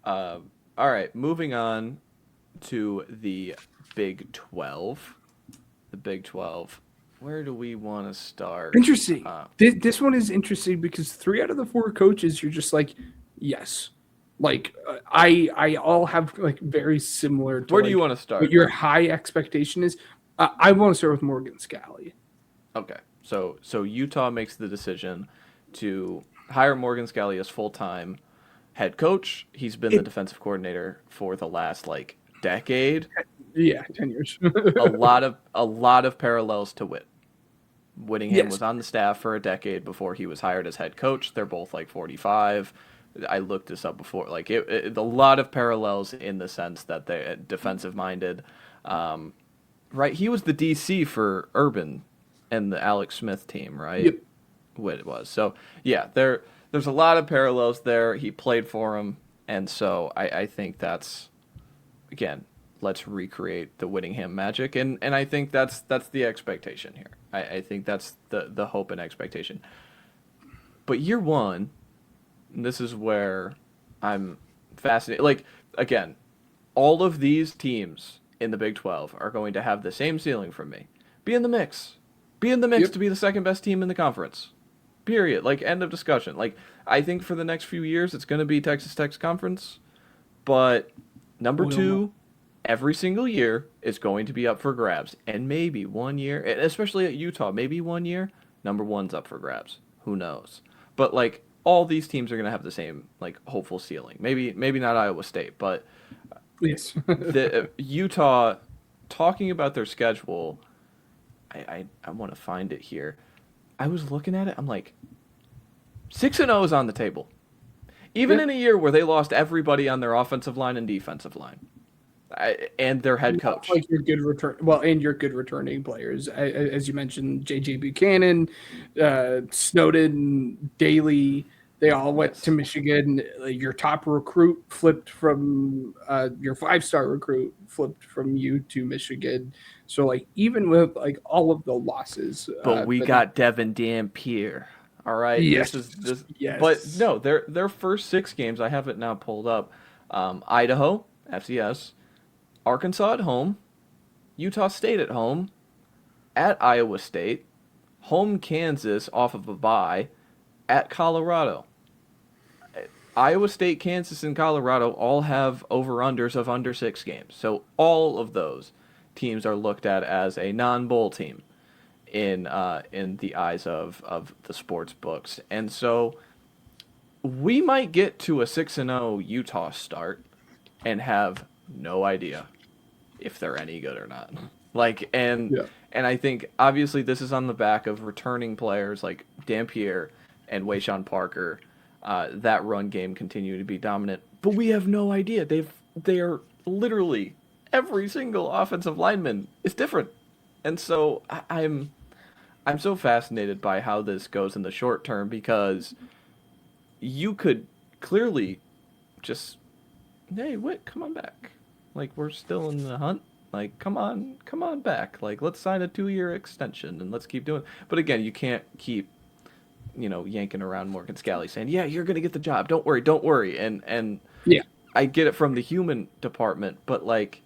Uh, All right, moving on to the Big 12. The Big 12. Where do we want to start? Interesting. This one is interesting because 3 out of the 4 coaches, you're just like, yes. Like I all have like very similar to Where do you like want to what start? your high expectation is. I want to start with Morgan Scalley. Okay, so Utah makes the decision to hire Morgan Scalley as full time head coach. He's been the It defensive coordinator for the last like decade. Yeah, 10 years. A lot of parallels to Witt. Whittingham Yes. was on the staff for a decade before he was hired as head coach. They're both like 45. I looked this up before. Like a lot of parallels in the sense that they're defensive minded. Right, he was the DC for Urban and the Alex Smith team, right? Yep. What it was. So yeah, there's a lot of parallels there. He played for him, and so I think that's again, let's recreate the Whittingham magic, and I think that's the expectation here. I think that's the hope and expectation. But year one, and this is where I'm fascinated. Like again, all of these teams in the Big 12 are going to have the same ceiling from me. Be in the mix. Be in the mix Yep. to be the second best team in the conference. Period. Like end of discussion. Like I think for the next few years it's going to be Texas Tech's conference, but number Oil. 2 every single year is going to be up for grabs. And maybe one year, especially at Utah, maybe one year number 1's up for grabs. Who knows? But like all these teams are going to have the same like hopeful ceiling. Maybe not Iowa State, but Yes. the Utah talking about their schedule, I want to find it here. I was looking at it. I'm like 6-0 is on the table. Even Yeah. in a year where they lost everybody on their offensive line and defensive line, and their head coach. Like your good return, well, and your good returning players, as you mentioned, JJ Buchanan, Snowden, Daly, they all went to Yes. Michigan. Your top recruit flipped from your 5-star recruit flipped from you to Michigan. So like even with like all of the losses, But we that got Devin Dampier. All right, yes, this is this. But yes, no, their first 6 games. I have it now pulled up. Idaho, FCS, Arkansas at home, Utah State at home, at Iowa State, home Kansas off of a bye, at Colorado. Iowa State, Kansas, and Colorado all have over-unders of under 6 games. So all of those teams are looked at as a non-bowl team in the eyes of the sports books. And so we might get to a 6-0 Utah start and have no idea if they're any good or not. Like yeah. and I think obviously this is on the back of returning players like Dampier and Wayshawn Parker. That run game continue to be dominant, but we have no idea. They are literally every single offensive lineman is different, and so I'm so fascinated by how this goes in the short term because you could clearly just hey, Whit, come on back. Like we're still in the hunt. Like come on back. Like let's sign a 2-year extension and let's keep doing. But again, you can't keep yanking around Morgan Scalley saying, "Yeah, you're gonna get the job. Don't worry, don't worry." And Yeah. I get it from the human department, but like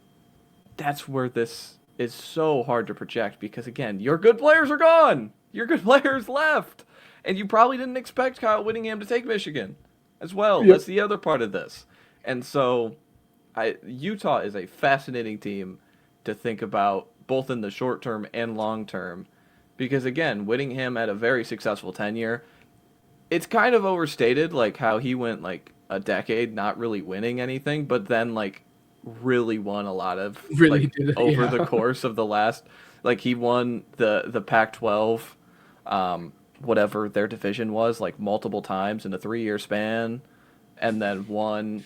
that's where this is so hard to project because again, your good players are gone. Your good players left, and you probably didn't expect Kyle Whittingham to take Michigan as well. Yep. That's the other part of this, and so Utah is a fascinating team to think about both in the short term and long term because again, Whittingham had a very successful tenure. It's kind of overstated like how he went like a decade not really winning anything, but then like really won a lot of Really like did it. over the Yeah. course of the last like he won the Pac-12 whatever their division was like multiple times in a 3-year span and then won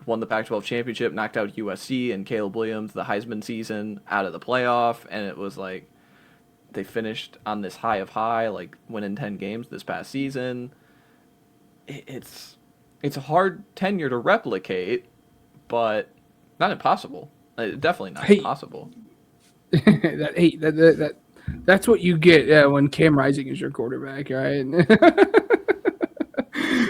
the Pac-12 championship, knocked out USC and Caleb Williams the Heisman season out of the playoff, and it was like they finished on this high of high, like winning 10 games this past season. It's a hard tenure to replicate, but not impossible. Definitely not Hey, impossible. that's what you get when Cam Rising is your quarterback, right?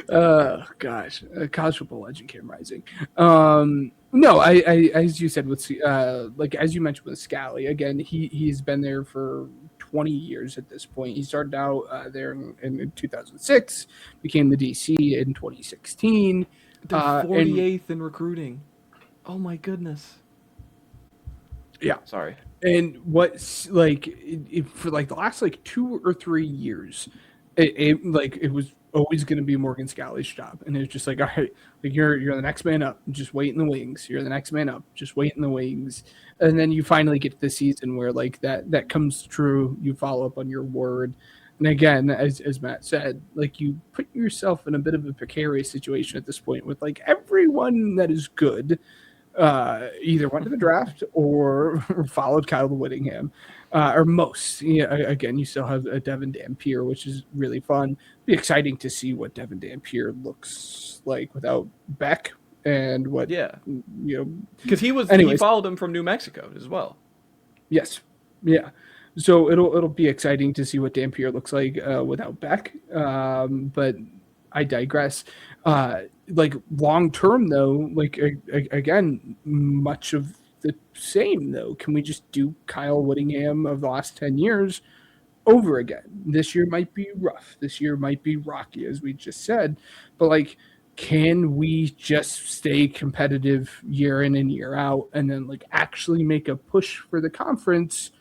Gosh, college football legend Cam Rising. No, as you said with like as you mentioned with Scalley, again, he's been there for 20 years at this point. He started out there in 2006, became the DC in 2016. They're And 48th in recruiting. Oh my goodness. yeah, Sorry. and what's like for like the last like 2 or 3 years, it was always going to be Morgan Scalley's job, and it's just like, all right, like you're the next man up, just wait in the wings. You're the next man up, just wait in the wings, and then you finally get to the season where like that comes true. You follow up on your word, and again, as Matt said, like you put yourself in a bit of a precarious situation at this point with like everyone that is good either went to the draft or followed Kyle Whittingham, or most. Again, you still have a Devin Napier, which is really fun. Be exciting to see what Devin Napier looks like without Beck and what Yeah, you know. because he Anyways, followed him from New Mexico as well. yes, yeah. So it'll be exciting to see what Dampier looks like without Beck. But I digress. Like long term though, like again, much of the same though. Can we just do Kyle Whittingham of the last 10 years over again? This year might be rough. This year might be rocky, as we just said. But like, can we just stay competitive year in and year out, and then like actually make a push for the conference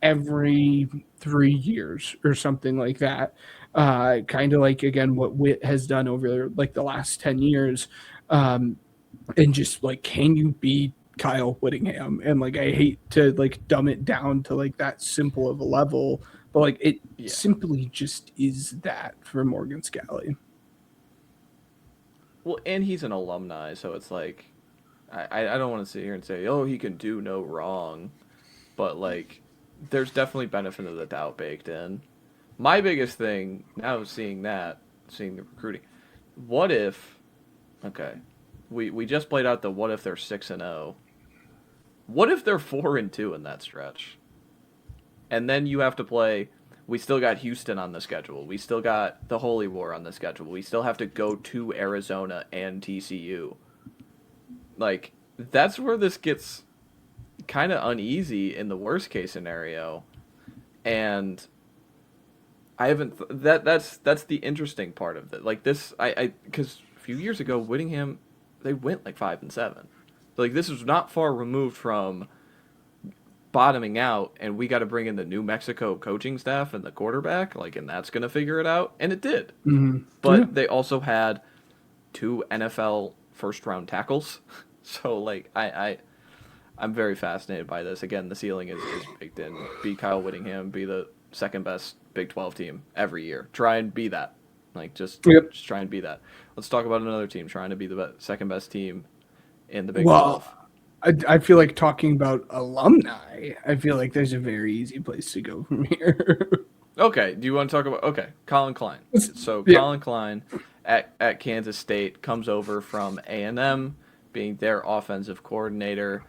every 3 years or something like that? Kind of like again what Witt has done over like the last 10 years, and just like, can you beat Kyle Whittingham? And like, I hate to like dumb it down to like that simple of a level, but like it simply just is that for Morgan Scalley. Well, and he's an alumni, so it's like, I don't want to sit here and say, oh, he can do no wrong, but like, there's definitely benefit of the doubt baked in. My biggest thing now is seeing the recruiting. What if, okay, we just played out the what if they're 6-0. What if they're 4-2 in that stretch? And then you have to play. We still got Houston on the schedule. We still got the Holy War on the schedule. We still have to go to Arizona and TCU. Like, that's where this gets kind of uneasy in the worst case scenario. And I haven't that's the interesting part of it. Like this, I because a few years ago Whittingham, they went like 5-7. Like this is not far removed from bottoming out, and we got to bring in the New Mexico coaching staff and the quarterback, like, and that's gonna figure it out, and it did. Mm-hmm. But they also had 2 NFL first round tackles, so like I'm very fascinated by this. Again, the ceiling is baked in. Be Kyle Whittingham, be the second best Big 12 team every year. Try and be that. Like, just try and be that. Let's talk about another team trying to be the second best team in the Big 12. I feel like talking about alumni, I feel like there's a very easy place to go from here. Okay, do you want to talk about... Okay, Collin Klein. So, Collin Klein at Kansas State comes over from A&M, being their offensive coordinator.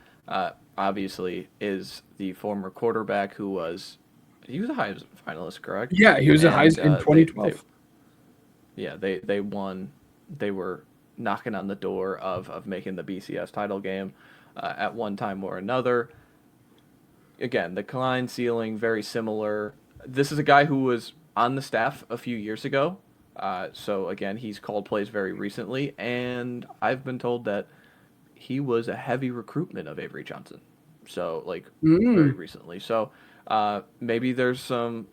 Obviously, is the former quarterback who was... He was a Heisman finalist, correct? Yeah, he was a Heisman in 2012. They won. They were knocking on the door of making the BCS title game at one time or another. Again, the Klein ceiling, very similar. This is a guy who was on the staff a few years ago. So, again, he's called plays very recently. And I've been told that he was a heavy recruitment of Avery Johnson. So, like, very recently. So... maybe there's some,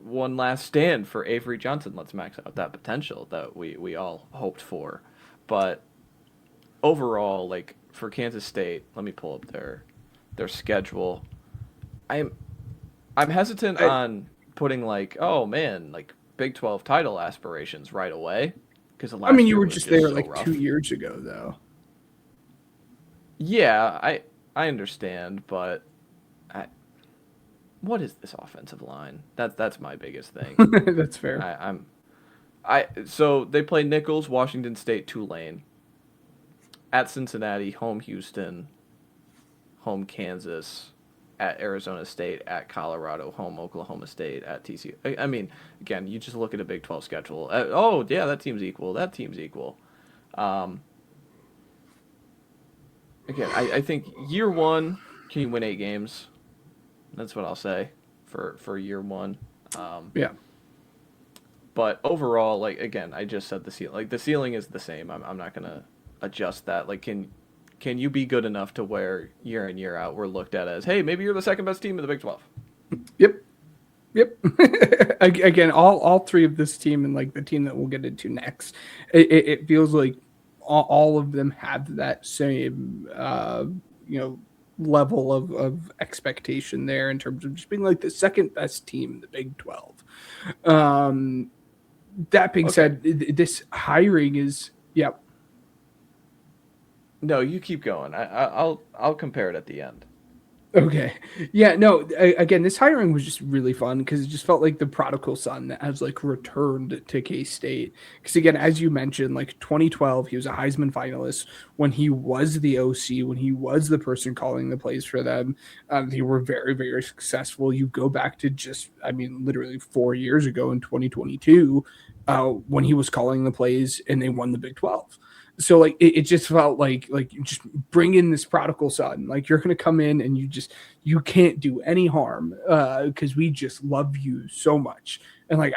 one last stand for Avery Johnson. Let's max out that potential that we all hoped for. But overall, like, for Kansas State, let me pull up their schedule. I'm hesitant on putting like, oh man, like Big 12 title aspirations right away, because you were just there so like rough. 2 years ago, though. Yeah, I understand, but what is this offensive line? That's my biggest thing. That's fair. So they play Nichols, Washington State, Tulane, at Cincinnati, home Houston, home Kansas, at Arizona State, at Colorado, home Oklahoma State, at TCU. I mean, again, you just look at a Big 12 schedule. Oh, yeah, that team's equal. That team's equal. Um, Again, I think year one, can you win 8 games? That's what I'll say for year one. Um, Yeah. but overall, like again, I just said the ceiling. Like the ceiling is the same. I'm not gonna adjust that. Like can you be good enough to where year in year out we're looked at as, hey, maybe you're the second best team in the Big 12. Yep. Yep. Again, all three of this team and like the team that we'll get into next, it feels like all of them have that same level of expectation there in terms of just being like the second best team in the Big 12. That being said, this hiring is No, you keep going. I'll compare it at the end. Okay. Yeah, no, again, this hiring was just really fun because it just felt like the prodigal son that has like returned to K-State. Because again, as you mentioned, like 2012, he was a Heisman finalist when he was the OC, when he was the person calling the plays for them. They were very, very successful. You go back to just, I mean, literally 4 years ago in 2022, when he was calling the plays and they won the Big 12. So like it just felt like just bring in this prodigal son. Like you're gonna come in and you can't do any harm because we just love you so much. And like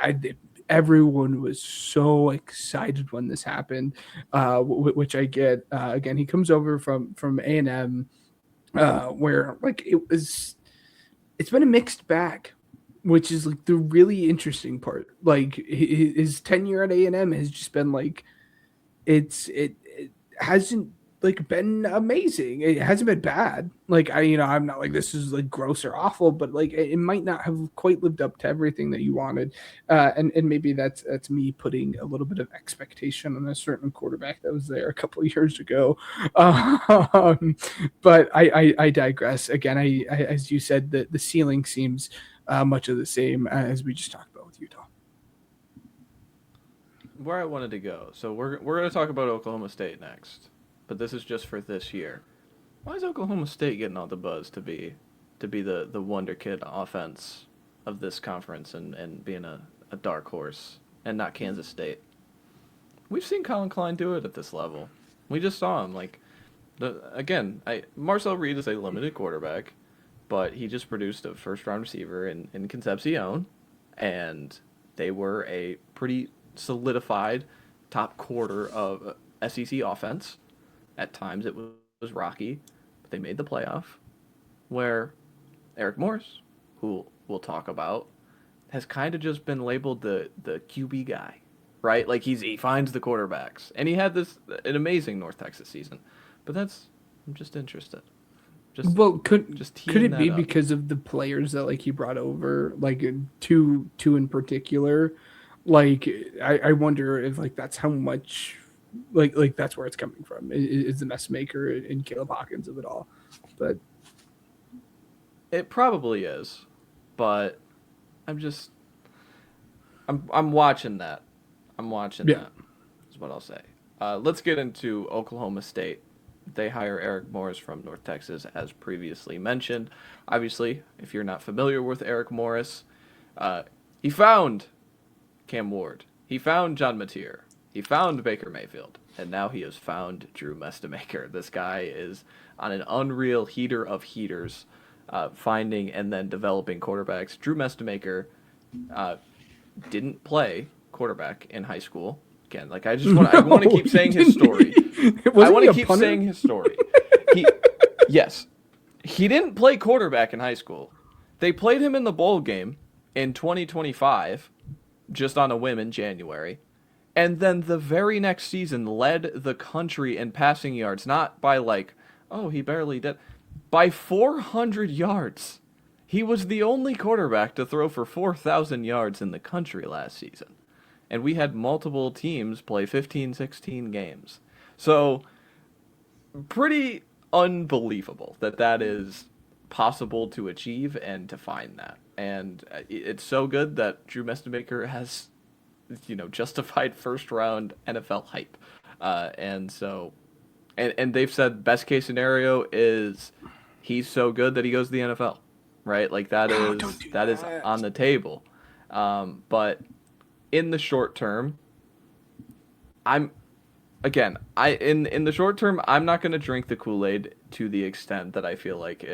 everyone was so excited when this happened, which I get. Again, he comes over from A&M, where like it's been a mixed bag, which is like the really interesting part. Like his tenure at A&M has just been like it hasn't like been amazing. It hasn't been bad. Like I'm not like this is like gross or awful, but like it might not have quite lived up to everything that you wanted. And maybe that's me putting a little bit of expectation on a certain quarterback that was there a couple of years ago. But I digress. Again, I as you said, the ceiling seems much of the same as we just talked about with Utah. Where I wanted to go. So we're going to talk about Oklahoma State next, but this is just for this year. Why is Oklahoma State getting all the buzz to be the wonder kid offense of this conference and being a dark horse and not Kansas State? We've seen Collin Klein do it at this level. We just saw him. Like Marcel Reed is a limited quarterback, but he just produced a first round receiver in Concepcion, and they were a pretty solidified top quarter of SEC offense. At times it was rocky, but they made the playoff, where Eric Morris, who we'll talk about, has kind of just been labeled the QB guy, right? Like he finds the quarterbacks, and he had an amazing North Texas season. But I'm just interested. Could it be up. because of the players that like he brought over, like two in particular? Like I wonder if like that's how much like that's where it's coming from is the mess maker and Caleb Hawkins of it all. But it probably is, but I'm watching that. That is what I'll say. Let's get into Oklahoma State. They hire Eric Morris from North Texas, as previously mentioned. Obviously, if you're not familiar with Eric Morris, he found Cam Ward. He found John Napier. He found Baker Mayfield. And now he has found Drew Mestemaker. This guy is on an unreal heater of heaters, finding and then developing quarterbacks. Drew Mestemaker didn't play quarterback in high school. Again, like I want to keep saying his story. I want to keep saying his story. Yes, he didn't play quarterback in high school. They played him in the bowl game in 2025, just on a whim in January. And then the very next season led the country in passing yards, not by like, oh, he barely did, by 400 yards. He was the only quarterback to throw for 4,000 yards in the country last season. And we had multiple teams play 15, 16 games. So, pretty unbelievable that is possible to achieve and to find that. And it's so good that Drew Mestemaker has, justified first round NFL hype. And they've said best case scenario is he's so good that he goes to the NFL. right? Like Oh, don't do that is that. on the table. But in the short term, I'm I in the short term, I'm not going to drink the Kool-Aid to the extent that I feel like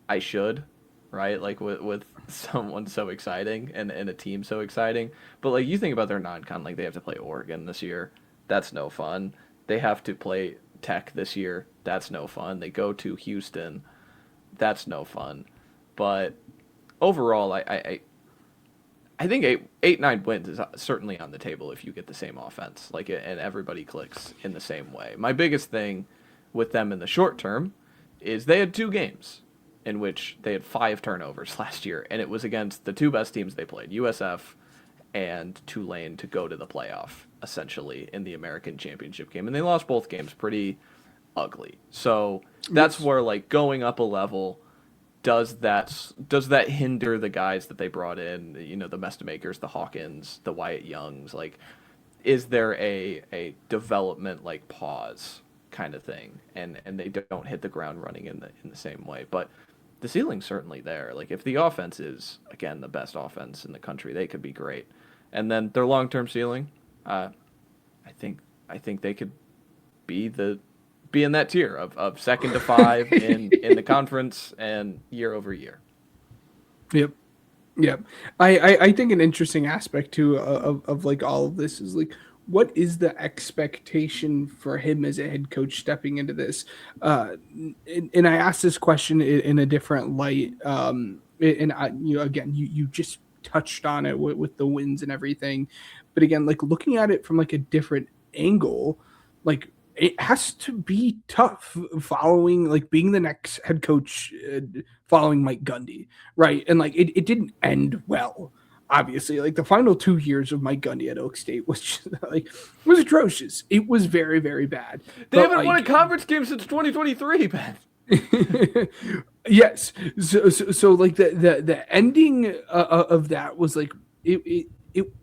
I should, right? Like with someone so exciting and a team so exciting. But like you think about their non-con, like they have to play Oregon this year. That's no fun. They have to play Tech this year. That's no fun. They go to Houston. That's no fun. But overall, I think eight, 9 wins is certainly on the table if you get the same offense, like, and everybody clicks in the same way. My biggest thing with them in the short term is they had 2 games in which they had 5 turnovers last year, and it was against the 2 best teams they played, USF and Tulane, to go to the playoff essentially in the American Championship game, and they lost both games pretty ugly. So that's Yes. where, like, going up a level, does that hinder the guys that they brought in? You know, the Mestamakers, the Hawkins, the Wyatt Youngs. Like, is there a development, like, pause kind of thing, and they don't hit the ground running in the same way? But the ceiling's certainly there. Like, if the offense is again the best offense in the country, they could be great. And then their long term ceiling, I think I think they could be in that tier of second to 5 in the conference and year over year. Yep. Yep. I think an interesting aspect too of like all of this is like what is the expectation for him as a head coach stepping into this? And I asked this question in a different light. And again, you just touched on it with the wins and everything, but again, like looking at it from like a different angle, like it has to be tough following like being the next head coach following Mike Gundy, right? And like it didn't end well. Obviously, like the final 2 years of Mike Gundy at Oak State was just, like was atrocious. It was very very bad. They But haven't won a like conference game since 2023, Ben. yes, so like the ending of that was like it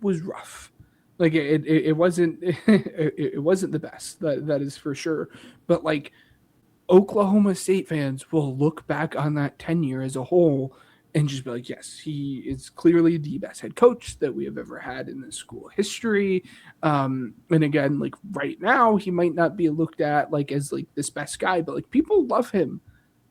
was rough. Like it wasn't it wasn't the best. That is for sure. But like Oklahoma State fans will look back on that tenure as a whole and just be like, yes, he is clearly the best head coach that we have ever had in the school history. And again, like right now, he might not be looked at like as like this best guy, but like people love him.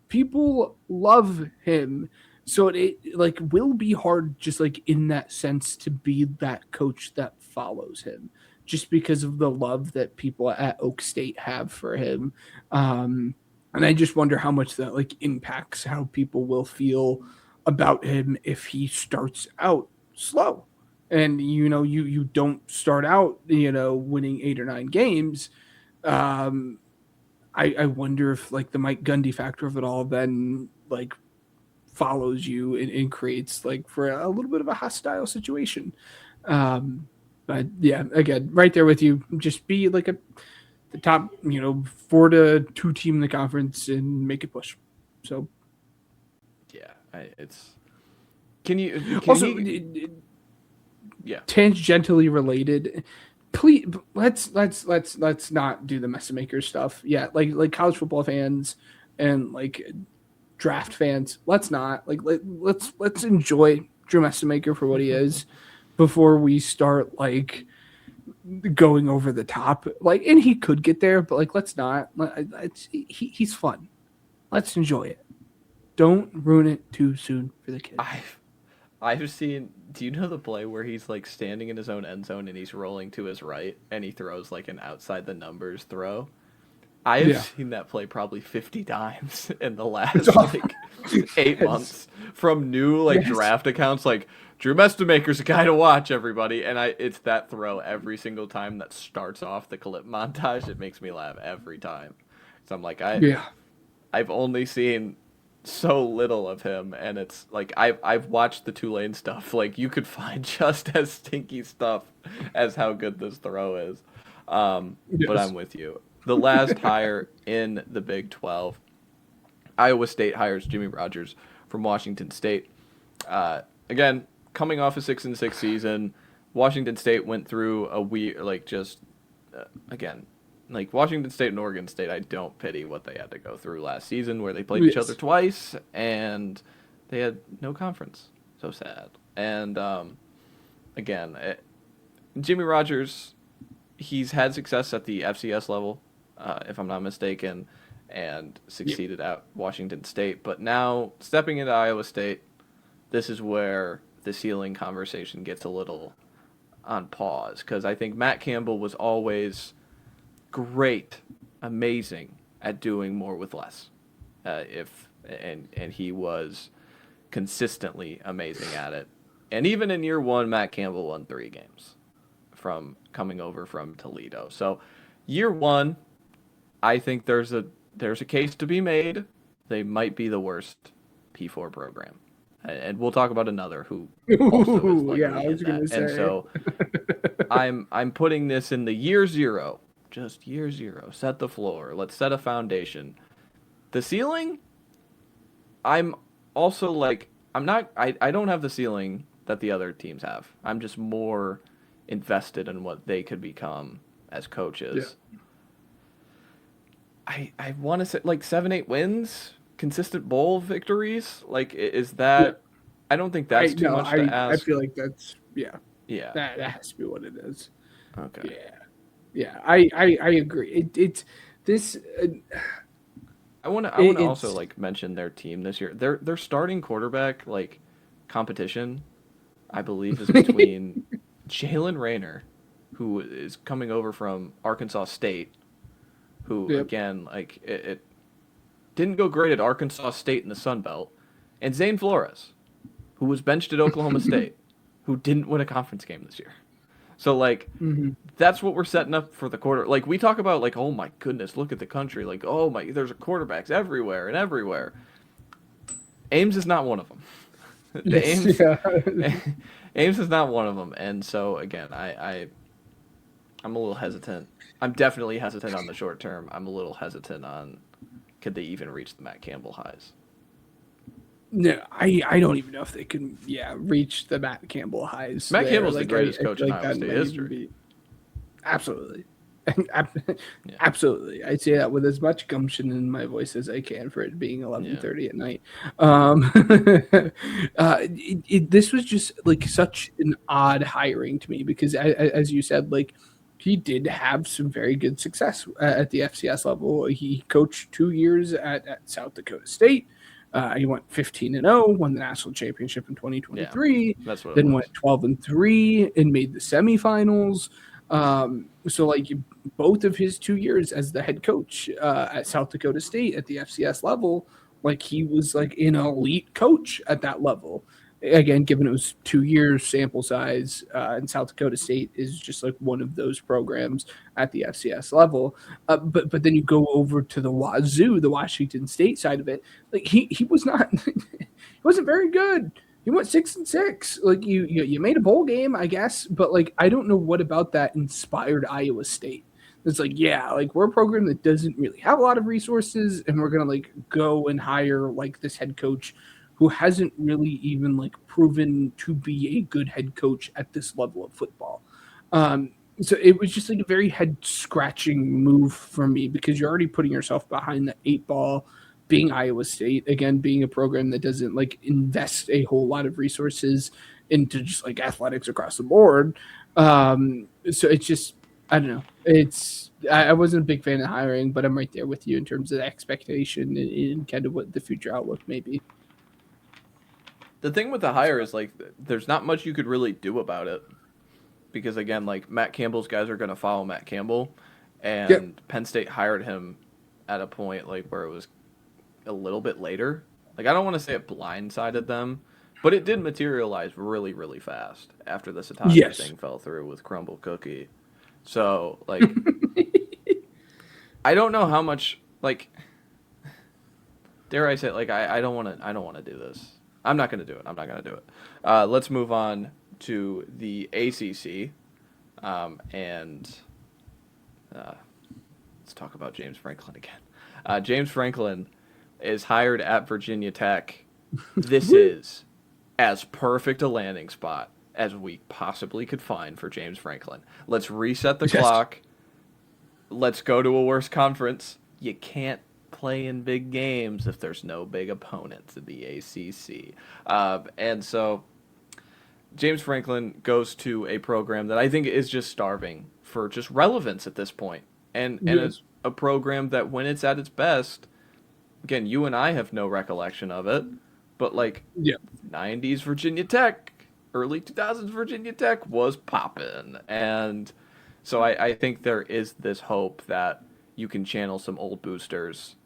People love him. So it like will be hard just like in that sense to be that coach that follows him just because of the love that people at Oak State have for him. And I just wonder how much that like impacts how people will feel about him if he starts out slow. And you don't start out winning 8 or 9 games. Um, I wonder if like the Mike Gundy factor of it all then like follows you and creates like for a little bit of a hostile situation. Um, but yeah, again, right there with you. Just be like the top, 4-2 team in the conference and make it push. So Yeah, it's. Can also he? Yeah. tangentially related. Please let's not do the mess maker stuff. Yeah, like college football fans and like draft fans. Let's not let's enjoy Drew Messamaker for what he is before we start like going over the top. Like, and he could get there, but like let's not. He's fun. Let's enjoy it. Don't ruin it too soon for the kid. I've seen. Do you know the play where he's like standing in his own end zone and he's rolling to his right and he throws like an outside the numbers throw? I have Yeah, seen that play probably 50 times in the it's last awful. like 8 months from new like Yes. draft accounts like Drew Mestamaker's a guy to watch, everybody, and it's that throw every single time that starts off the clip montage. It makes me laugh every time. So I'm like Yeah. I've only seen so little of him, and it's like I've watched the Tulane stuff. Like you could find just as stinky stuff as how good this throw is. But I'm Yes. with you. The last hire in the Big 12, Iowa State hires Jimmy Rogers from Washington State. Again, coming off a 6-6 season, Washington State went through a weird, like just again, like Washington State and Oregon State. I don't pity what they had to go through last season, where they played each other Yes. twice, and They had no conference. So sad. And again, Jimmy Rogers, he's had success at the FCS level, if I'm not mistaken, and succeeded at Washington State. But now, stepping into Iowa State, this is where the ceiling conversation gets a little on pause. Because I think Matt Campbell was always great, amazing at doing more with less. And he was consistently amazing at it. And even in year one, Matt Campbell won 3 games from coming over from Toledo. So year one, I think there's a case to be made. They might be the worst P4 program. And we'll talk about another who also is likely I was going to say. And so I'm putting this in the year 0. Just year 0. Set the floor. Let's set a foundation. The ceiling, I'm also like, I don't have the ceiling that the other teams have. I'm just more invested in what they could become as coaches. Yeah. I want to say like 7-8 wins, consistent bowl victories. Like, is that? Yeah. I don't think that's too much to ask. I feel like that's yeah. That has to be what it is. Okay. Yeah. I agree. It's this. I want to also like mention their team this year. Their starting quarterback like competition, I believe, is between Jalen Rayner, who is coming over from Arkansas State, who again like it didn't go great at Arkansas State in the Sun Belt, and Zane Flores, who was benched at Oklahoma State, who didn't win a conference game this year. So, like, that's what we're setting up for the quarter. Like, we talk about, like, oh, my goodness, look at the country. Like, oh, my, there's quarterbacks everywhere and everywhere. Ames is not one of them. Ames is not one of them. And so, again, I'm a little hesitant. I'm definitely hesitant on the short term. I'm a little hesitant on could they even reach the Matt Campbell highs. No, I don't even know if they can, reach the Matt Campbell highs. Matt Campbell's the greatest coach in Iowa State history. Absolutely. Absolutely. I say that with as much gumption in my voice as I can for it being 11:30 at night. This was just like such an odd hiring to me because, as you said, like he did have some very good success at the FCS level. He coached 2 years at South Dakota State. He went 15-0, won the national championship in 2023. That's what. Then went 12-3 and made the semifinals. So like both of his 2 years as the head coach at South Dakota State at the FCS level, like he was like an elite coach at that level. Again, given it was 2 years sample size, and South Dakota State is just like one of those programs at the FCS level. But then you go over to the Wazoo, the Washington State side of it. Like he was not, he wasn't very good. He went 6-6. Like you made a bowl game, I guess, but like I don't know what about that inspired Iowa State. It's like, like we're a program that doesn't really have a lot of resources, and we're gonna like go and hire like this head coach who hasn't really even like proven to be a good head coach at this level of football. So it was just like a very head scratching move for me because you're already putting yourself behind the 8 ball. Being Iowa State, again, being a program that doesn't like invest a whole lot of resources into just like athletics across the board. So it's just, I don't know. I wasn't a big fan of hiring, but I'm right there with you in terms of the expectation and kind of what the future outlook may be. The thing with the hire is like there's not much you could really do about it because again, like Matt Campbell's guys are going to follow Matt Campbell, and Penn State hired him at a point like where it was a little bit later. Like I don't want to say it blindsided them, but it did materialize really, really fast after the Satosha thing fell through with Crumble Cookie. So like, I don't know how much like, dare I say it, like I don't want to do this. I'm not going to do it. Let's move on to the ACC, and let's talk about James Franklin again. James Franklin is hired at Virginia Tech. This is as perfect a landing spot as we possibly could find for James Franklin. Let's reset the clock. Let's go to a worse conference. You can't play in big games if there's no big opponents in the ACC. And so James Franklin goes to a program that I think is just starving for just relevance at this point. And Yes. a program that when it's at its best, again, you and I have no recollection of it, but like Yeah. 90s Virginia Tech, early 2000s Virginia Tech was poppin'. And so I think there is this hope that you can channel some old boosters,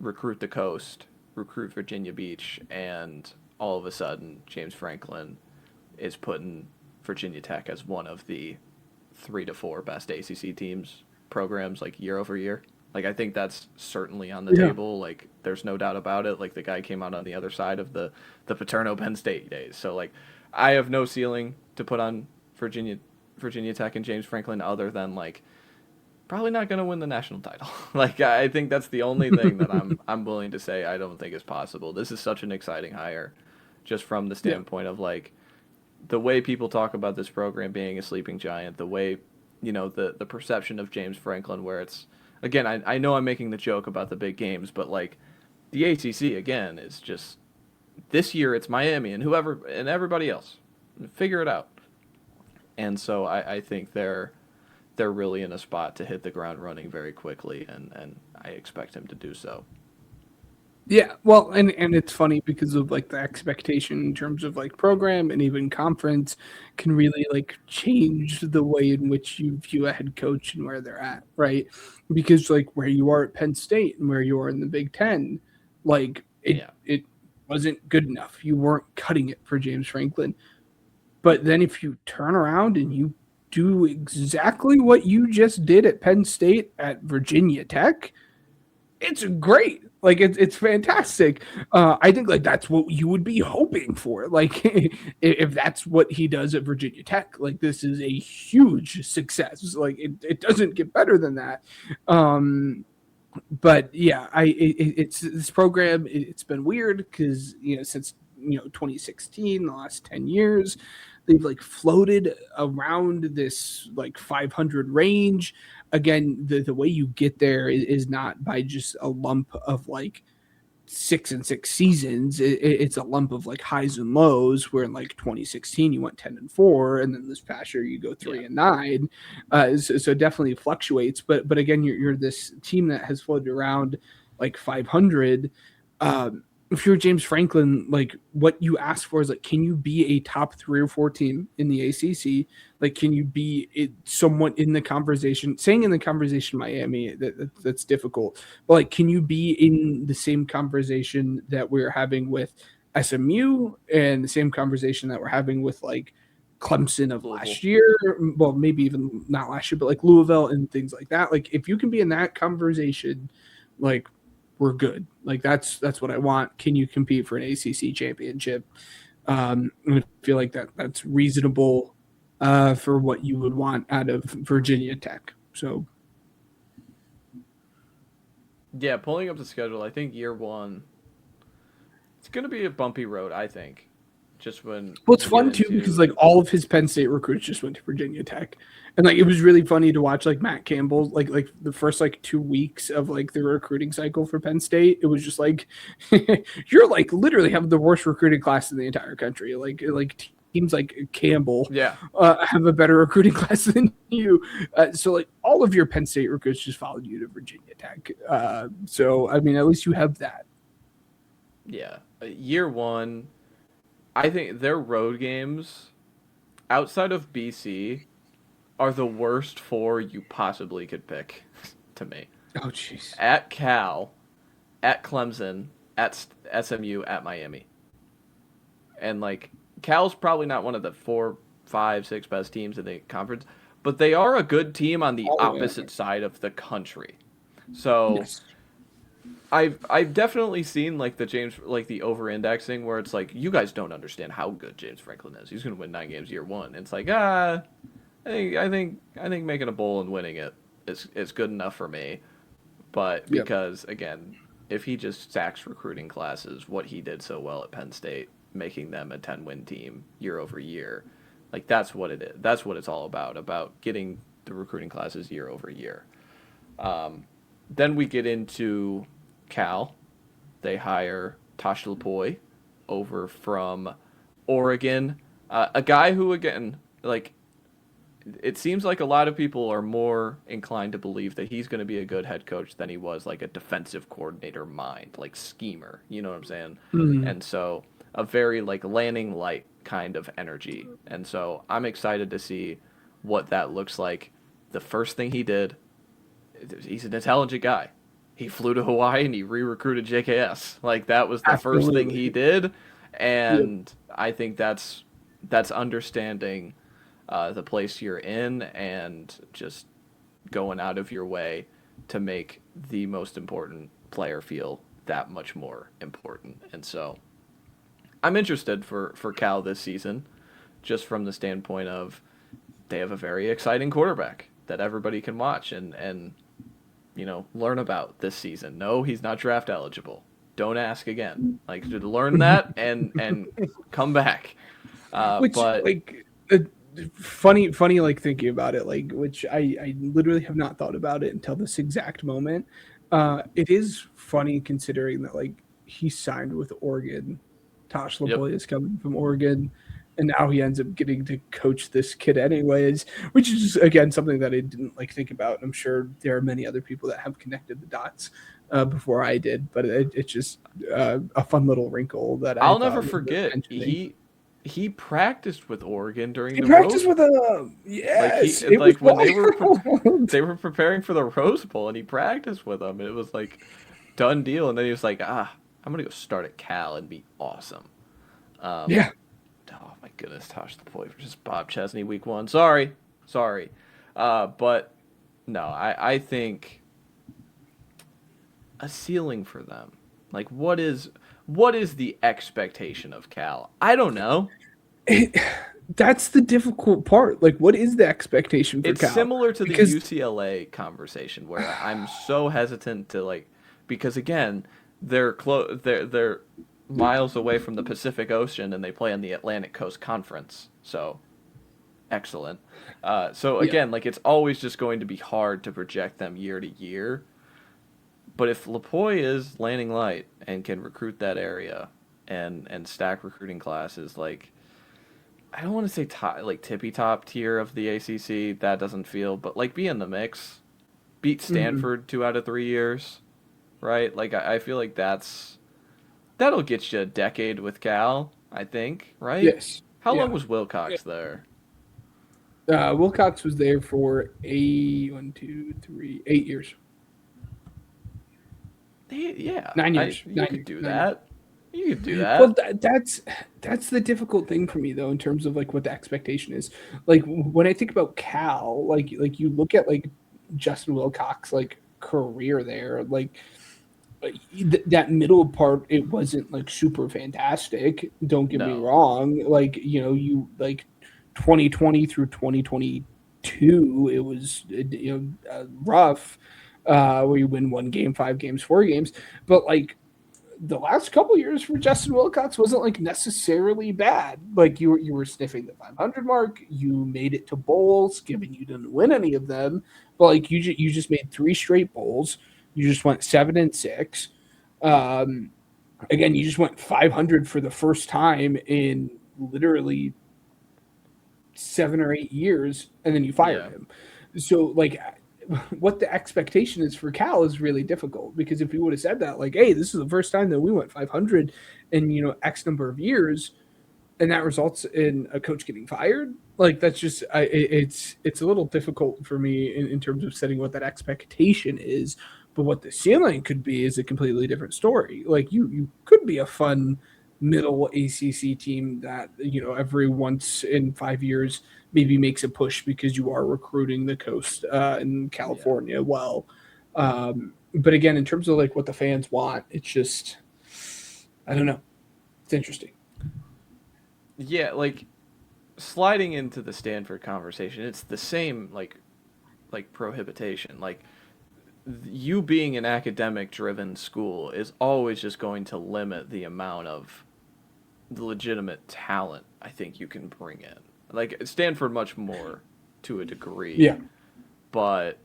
recruit the coast, recruit Virginia Beach, and all of a sudden James Franklin is putting Virginia Tech as one of the 3 to 4 best ACC teams programs like year over year. Like I think that's certainly on the Yeah. table. Like there's no doubt about it. Like the guy came out on the other side of the Paterno Penn State days. So like I have no ceiling to put on Virginia Tech and James Franklin other than like probably not going to win the national title. Like I think that's the only thing that I'm willing to say I don't think is possible. This is such an exciting hire just from the Yeah. standpoint of like the way people talk about this program being a sleeping giant, the way, the perception of James Franklin, where it's, again, I know I'm making the joke about the big games, but like the ACC, again, is just, this year it's Miami and whoever, and everybody else. Figure it out. And so I think they're really in a spot to hit the ground running very quickly, and I expect him to do so. Yeah, well, and it's funny because of like the expectation in terms of like program and even conference can really like change the way in which you view a head coach and where they're at, right? Because like where you are at Penn State and where you are in the Big Ten, like Yeah. it wasn't good enough. You weren't cutting it for James Franklin. But then if you turn around and you do exactly what you just did at Penn State at Virginia Tech, it's great. Like it's fantastic. I think like that's what you would be hoping for. Like if that's what he does at Virginia Tech, like this is a huge success. Like it doesn't get better than that. But yeah, it's this program. It's been weird because since 2016, the last 10 years, they've like floated around this like 500 range. Again, the way you get there is not by just a lump of like 6 and 6 seasons. It's a lump of like highs and lows. Where in like 2016 you went 10-4, and then this past year you go Yeah. 3-9. So definitely fluctuates. But again, you're this team that has floated around like 500. If you're James Franklin, like what you ask for is like, can you be a top 3 or 4 team in the ACC? Like, can you be somewhat in the conversation? Saying in the conversation, Miami, that's difficult. But like, can you be in the same conversation that we're having with SMU and the same conversation that we're having with like Clemson of Louisville. last year? Well, maybe even not last year, but like Louisville and things like that. Like, if you can be in that conversation, like we're good. Like that's what I want. Can you compete for an ACC championship? I feel like that's reasonable for what you would want out of Virginia Tech. So Yeah, pulling up the schedule, I think year one, it's going to be a bumpy road, I think. Just when well, it's you fun get too into. because like all of his Penn State recruits just went to Virginia Tech, and like it was really funny to watch like Matt Campbell like the first like 2 weeks of like the recruiting cycle for Penn State. It was just like you're like literally have the worst recruiting class in the entire country. Like teams like Campbell Yeah. have a better recruiting class than you. So like all of your Penn State recruits just followed you to Virginia Tech. So I mean, at least you have that. Yeah. Year one, I think their road games outside of BC are the worst 4 you possibly could pick to me. Oh jeez. At Cal, at Clemson, at SMU, at Miami. And like Cal's probably not one of the 4, 5, 6 best teams in the conference, but they are a good team on the Oh, opposite side of the country. So yes. I've definitely seen like the over indexing where it's like you guys don't understand how good James Franklin is. He's going to win 9 games year one. And it's like I think making a bowl and winning it is good enough for me. But Yep. because again, if he just stacks recruiting classes, what he did so well at Penn State, making them a 10-win team year over year, like that's what it is. That's what it's all about getting the recruiting classes year over year. then we get into Cal. They hire Tosh Lupoi over from Oregon, a guy who, again, like, it seems like a lot of people are more inclined to believe that he's going to be a good head coach than he was like a defensive coordinator mind, like schemer. You know what I'm saying? Mm. And so a very like Lanning light kind of energy. And so I'm excited to see what that looks like. The first thing he did, he's an intelligent guy. He flew to Hawaii and he re-recruited JKS. Like that was the first thing he Absolutely. did, Yep. and I think that's understanding the place you're in and just going out of your way to make the most important player feel that much more important. And so I'm interested for Cal this season, just from the standpoint of they have a very exciting quarterback that everybody can watch and learn about this season. No, he's not draft eligible. Don't ask again. Like learn that and come back. Which But like funny like thinking about it, like which I literally have not thought about it until this exact moment. It is funny considering that like he signed with Oregon. Tosh yep, Lupoi is coming from Oregon, and now he ends up getting to coach this kid anyways, which is just, again, something that I didn't like think about. I'm sure there are many other people that have connected the dots before I did, but it's just a fun little wrinkle that I I'll never thought was worth forget mentioning. he practiced with Oregon during He the Rose practiced with Bowl. a Like yes, he it was like when wild. they were preparing for the Rose Bowl and he practiced with them and it was like done deal and then he was like, I'm gonna go start at Cal and be awesome. Um, Yeah, oh my goodness, Tosh the Boy versus Bob Chesney week one. Sorry. But no, I think a ceiling for them. Like what is the expectation of Cal? I don't know. it, that's the difficult part. Like, what is the expectation for It's Cal? similar to the Because UCLA conversation where I'm so hesitant to like because again they're miles away from the Pacific Ocean and they play on the Atlantic Coast Conference. So excellent. So yeah, again, like it's always just going to be hard to project them year to year. But if Lupoi is landing light and can recruit that area and stack recruiting classes, like I don't want to say top, like tippy top tier of the ACC. That doesn't feel, but like be in the mix. Beat hmm, Stanford 2 out of 3 years, right? Like I feel like that'll get you a decade with Cal. I think, right? yes, How long yeah. was Wilcox there? Wilcox was there for 8 Yeah, 9 years, you 9 could years, do 9 years. that. You could do Well, that. that's the difficult thing for me though, in terms of like what the expectation is. Like when I think about Cal, like you look at like Justin Wilcox like career there, like that middle part, it wasn't like super fantastic. Don't get me No. wrong. Like you like 2020 through 2022, it was rough. Where you win one game, 5 games, 4 games, but like the last couple years for Justin Wilcox wasn't like necessarily bad. Like you were sniffing the 500 mark. You made it to bowls, given you didn't win any of them, but like you just made 3 straight bowls. You just went 7-6. Um, Again, you just went 500 for the first time in literally 7 or 8 years, and then you fired Yeah. him. So like what the expectation is for Cal is really difficult, because if we would have said that like, hey, this is the first time that we went 500 in X number of years, and that results in a coach getting fired, like that's just it's a little difficult for me in terms of setting what that expectation is. But what the ceiling could be is a completely different story. Like you could be a fun middle ACC team that every once in 5 years maybe makes a push because you are recruiting the coast in Yeah. California well. But again, in terms of like what the fans want, it's just, I don't know. It's interesting. Yeah, like sliding into the Stanford conversation, it's the same like prohibition. Like you being an academic driven school is always just going to limit the amount of legitimate talent I think you can bring in. Like Stanford much more to a degree, Yeah. but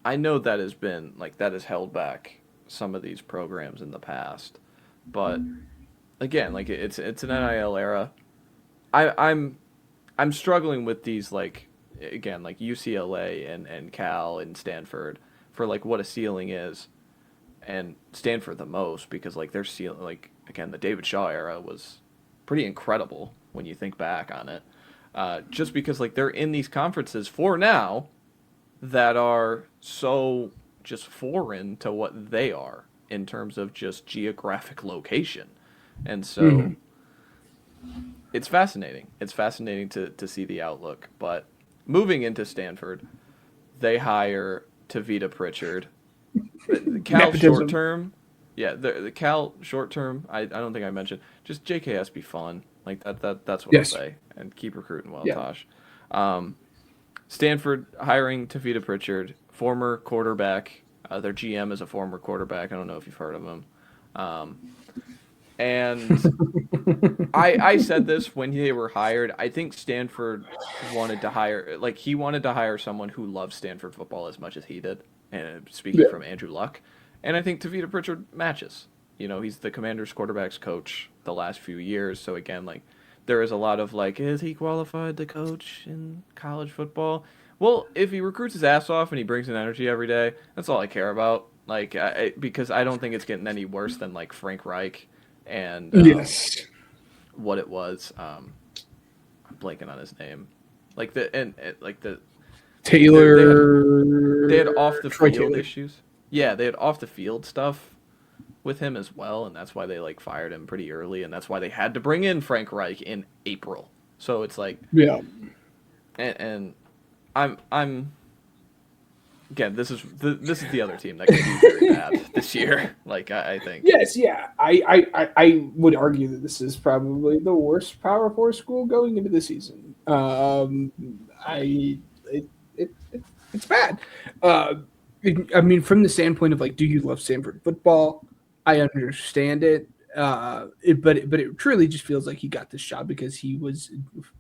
I know that has been like that has held back some of these programs in the past, but again, like it's an NIL era. I'm I'm struggling with these like again like UCLA and Cal and Stanford for like what a ceiling is, and Stanford the most because like their ceiling like again the David Shaw era was pretty incredible when you think back on it. Just because like they're in these conferences for now that are so just foreign to what they are in terms of just geographic location. And so Mhm. it's fascinating. It's fascinating to see the outlook. But moving into Stanford, they hire Tavita Prichard. The Cal short Nepotism. term, yeah, the Cal short term, I don't think I mentioned. Just JKS be fun. Like that's what I'll Yes. say. And keep recruiting well, Yeah. Tosh. Um, Stanford hiring Tavita Prichard, former quarterback. Their GM is a former quarterback. I don't know if you've heard of him. Um, and I said this when they were hired. I think Stanford wanted to hire like he wanted to hire someone who loved Stanford football as much as he did. And speaking Yeah. from Andrew Luck, and I think Tavita Pritchard matches. You know, he's the Commanders quarterbacks coach the last few years. So again, like there is a lot of like, is he qualified to coach in college football? Well, if he recruits his ass off and he brings in energy every day, that's all I care about. Like, because I don't think it's getting any worse than like Frank Reich and Yes. what it was. I'm blanking on his name. Like the and like the they had off Taylor. the Troy field Taylor. issues. Yeah, they had off the field stuff with him as well, and that's why they like fired him pretty early, and that's why they had to bring in Frank Reich in April. So it's like, Yeah. and I'm again, this is the other team that could be very bad this year. Like I think. Yes, yeah. I would argue that this is probably the worst Power Four school going into the season. I it's bad. Uh, I mean, from the standpoint of like, do you love Stanford football? I understand it, but it truly just feels like he got this job because he was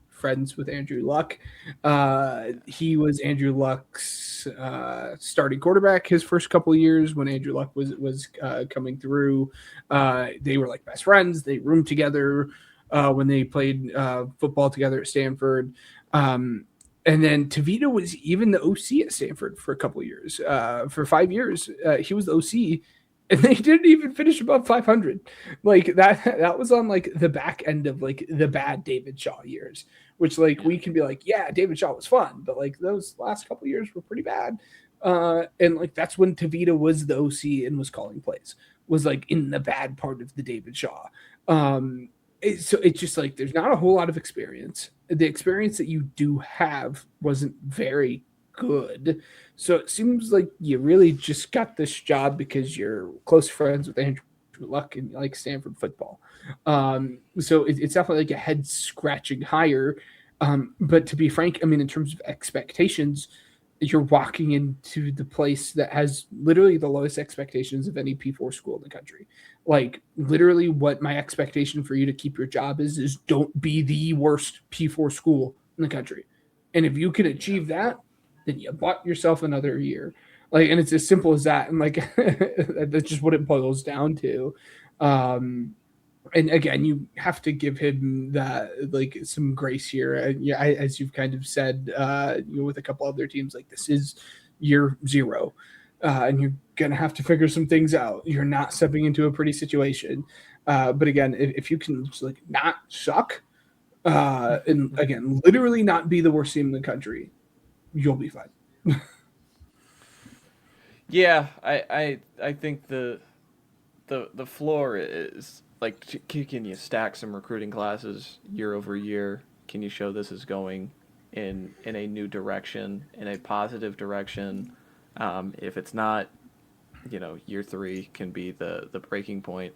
friends with Andrew Luck. He was Andrew Luck's starting quarterback his first couple of years when Andrew Luck was coming through. They were like best friends. They roomed together when they played football together at Stanford. And then Tavita was even the OC at Stanford for a couple of years. For 5 years, he was the OC, and they didn't even finish above 500. Like that was on like the back end of like the bad David Shaw years, which like Yeah. we can be like, yeah, David Shaw was fun, but like those last couple of years were pretty bad. And like that's when Tavita was the OC and was calling plays, was like in the bad part of the David Shaw. So it's just like there's not a whole lot of experience. The experience that you do have wasn't very good. So it seems like you really just got this job because you're close friends with Andrew Luck and you like Stanford football. So it's definitely like a head scratching hire. But to be frank, I mean, in terms of expectations, you're walking into the place that has literally the lowest expectations of any P4 school in the country. Like literally what my expectation for you to keep your job is don't be the worst P4 school in the country. And if you can Yeah. achieve that, then you bought yourself another year. Like, and it's as simple as that. And like, that's just what it boils down to. Um, and again, you have to give him that like some grace here. And yeah, as you've kind of said, with a couple other teams, like this is year zero, and you're gonna have to figure some things out. You're not stepping into a pretty situation. But again, if you can just, like not suck, and again, literally not be the worst team in the country, you'll be fine. Yeah, I think the floor is like can you stack some recruiting classes year over year? Can you show this is going in a new direction, in a positive direction? If it's not, year three can be the breaking point.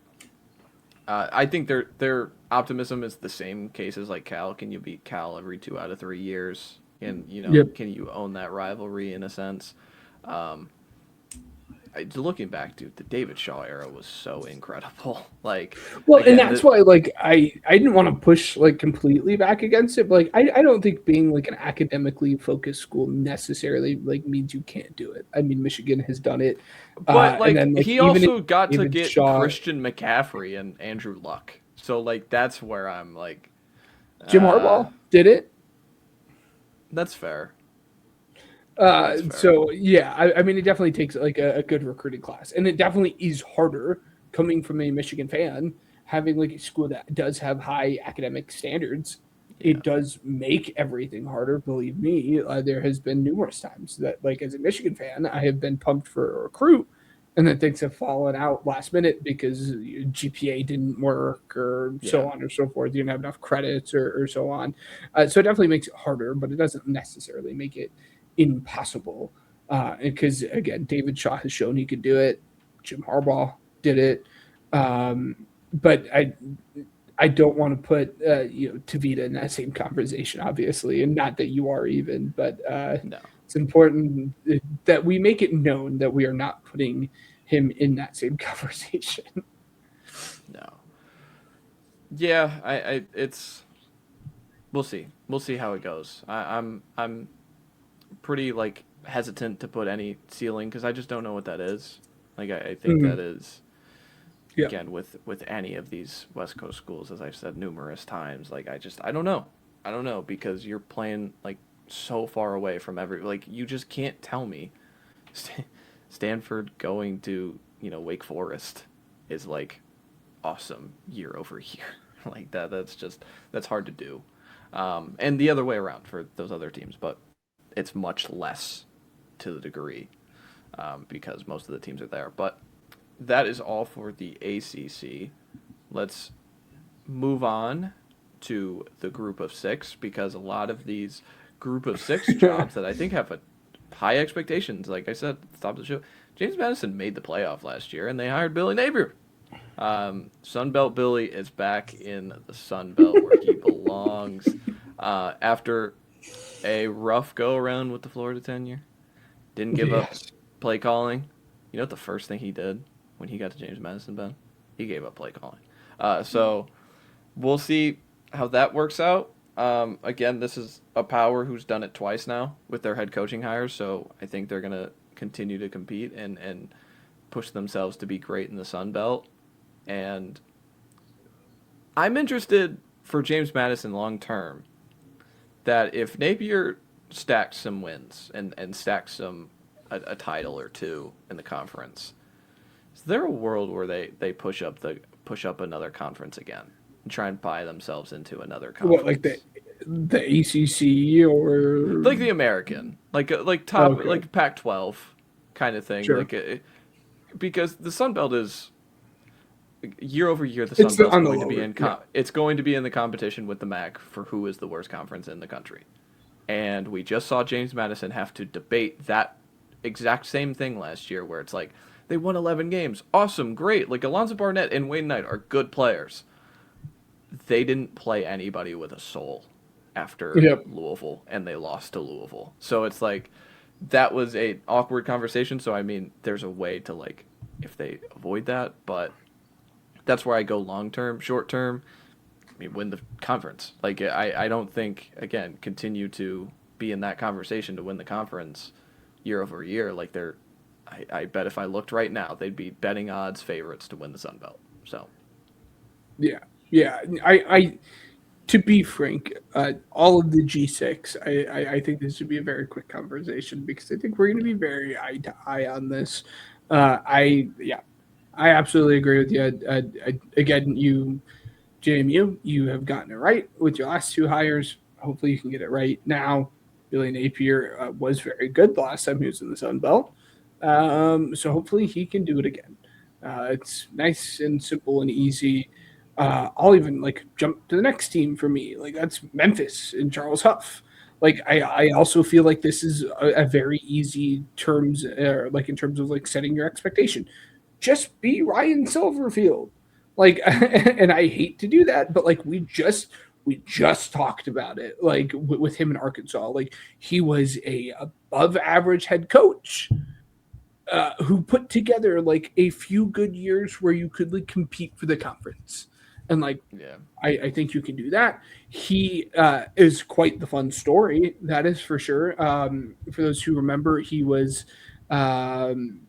I think their optimism is the same case as like Cal. Can you beat Cal every 2 out of 3 years? And Yep. can you own that rivalry in a sense? Um, looking back, dude, the David Shaw era was so incredible. Like, Well, and again, that's why like I didn't want to push like completely back against it, but like I don't think being like an academically focused school necessarily like means you can't do it. I mean, Michigan has done it, but and like then like he even if also got to David get Shaw, Christian McCaffrey and Andrew Luck. So like that's where I'm like, Jim uh, Harbaugh did it. that's fair. That's fair. So yeah, I mean, it definitely takes like a good recruiting class, and it definitely is harder coming from a Michigan fan having like a school that does have high academic standards. Yeah. It does make everything harder. Believe me, there has been numerous times that, like, as a Michigan fan, I have been pumped for a recruit, and then things have fallen out last minute because GPA didn't work or Yeah. so on or so forth. You didn't have enough credits or so on. So it definitely makes it harder, but it doesn't necessarily make it impossible. Because again, David Shaw has shown he could do it. Jim Harbaugh did it. But I don't want to put Tavita in that same conversation, obviously, and not that you are even, but No. it's important that we make it known that we are not putting him in that same conversation. No. Yeah. It's. We'll see. We'll see how it goes. I'm pretty like hesitant to put any ceiling because I just don't know what that is. Like I think Mm-hmm. that is Yeah. again with any of these West Coast schools, as I've said numerous times. Like I don't know. I don't know because you're playing like so far away from every like you just can't tell me Stanford going to Wake Forest is like awesome year over year like that. That's hard to do. And the other way around for those other teams, but it's much less to the degree because most of the teams are there. But that is all for the ACC. Let's move on to the group of six because a lot of these group of six jobs that I think have a high expectations, like I said at the top of the show, James Madison made the playoff last year and they hired Billy Napier. Sunbelt Billy is back in the Sunbelt where he belongs after a rough go around with the Florida tenure. Didn't give up Yes. play calling. You know what the first thing he did when he got to James Madison, Ben? He gave up play calling. So we'll see how that works out. Again, this is a power who's done it twice now with their head coaching hires, so I think they're going to continue to compete and push themselves to be great in the Sun Belt. And I'm interested for James Madison long term that if Napier stacks some wins and stacks a title or two in the conference, is there a world where they push up another conference again and try and buy themselves into another conference? What, like the ACC or Like the American, like top okay, like Pac-12 kind of thing, sure. because the Sun Belt is year over year the Sun It's Belt's on the going to be lower. in Yeah. it's going to be in the competition with the MAC for who is the worst conference in the country. And we just saw James Madison have to debate that exact same thing last year where it's like they won 11 games. Awesome, great. Like Alonzo Barnett and Wayne Knight are good players. They didn't play anybody with a soul after Yep. Louisville and they lost to Louisville. So it's like that was a awkward conversation. So I mean, there's a way to like if they avoid that, but that's where I go long term. Short term, I mean, win the conference. Like I don't think again continue to be in that conversation to win the conference year over year. Like they're, I bet if I looked right now, they'd be betting odds favorites to win the Sun Belt. So Yeah. Yeah. I to be frank, all of the G6, I think this would be a very quick conversation because I think we're going to be very eye to eye on this. Yeah, I absolutely agree with you. Again, JMU, you have gotten it right with your last two hires. Hopefully, you can get it right now. Billy Napier was very good the last time he was in the Sun Belt. So hopefully he can do it again. It's nice and simple and easy. I'll even like jump to the next team for me. Like that's Memphis and Charles Huff. Like I also feel like this is a very easy terms, like in terms of like setting your expectation. Just be Ryan Silverfield. Like, and I hate to do that, but like we just talked about it. Like with him in Arkansas, like he was a above average head coach who put together like a few good years where you could like compete for the conference. And like, Yeah. I think you can do that. He is quite the fun story, that is for sure. For those who remember, he was um,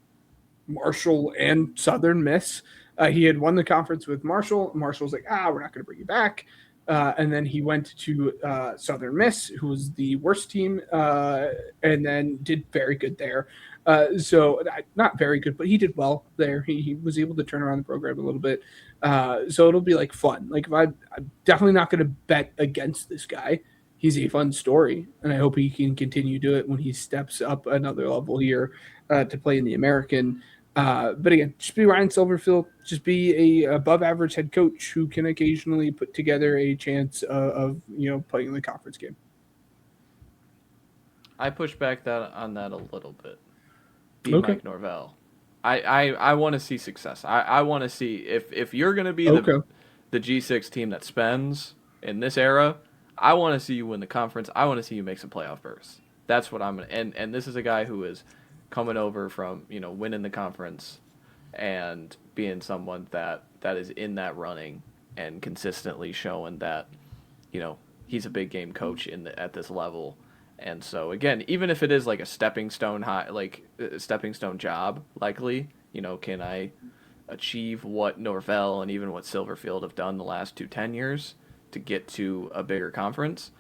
Marshall and Southern Miss. He had won the conference with Marshall. Marshall's like, we're not going to bring you back. And then he went to Southern Miss, who was the worst team, and then did very good there. So not very good, but he did well there. He was able to turn around the program a little bit. So it'll be like fun. Like I'm definitely not going to bet against this guy. He's a fun story, and I hope he can continue to do it when he steps up another level here to play in the American. But again, just be Ryan Silverfield. Just be a above average head coach who can occasionally put together a chance of playing in the conference game. I push back on that a little bit. Be Okay. Mike Norvell. I want to see success. I want to see if you're going to be Okay. the G6 team that spends in this era, I want to see you win the conference. I want to see you make some playoff berths. That's what I'm going to. And this is a guy who is coming over from, winning the conference and being someone that is in that running and consistently showing that, he's a big game coach at this level. And so again, even if it is like a stepping stone job, likely, can I achieve what Norvell and even what Silverfield have done the last 2 years to get to a bigger conference?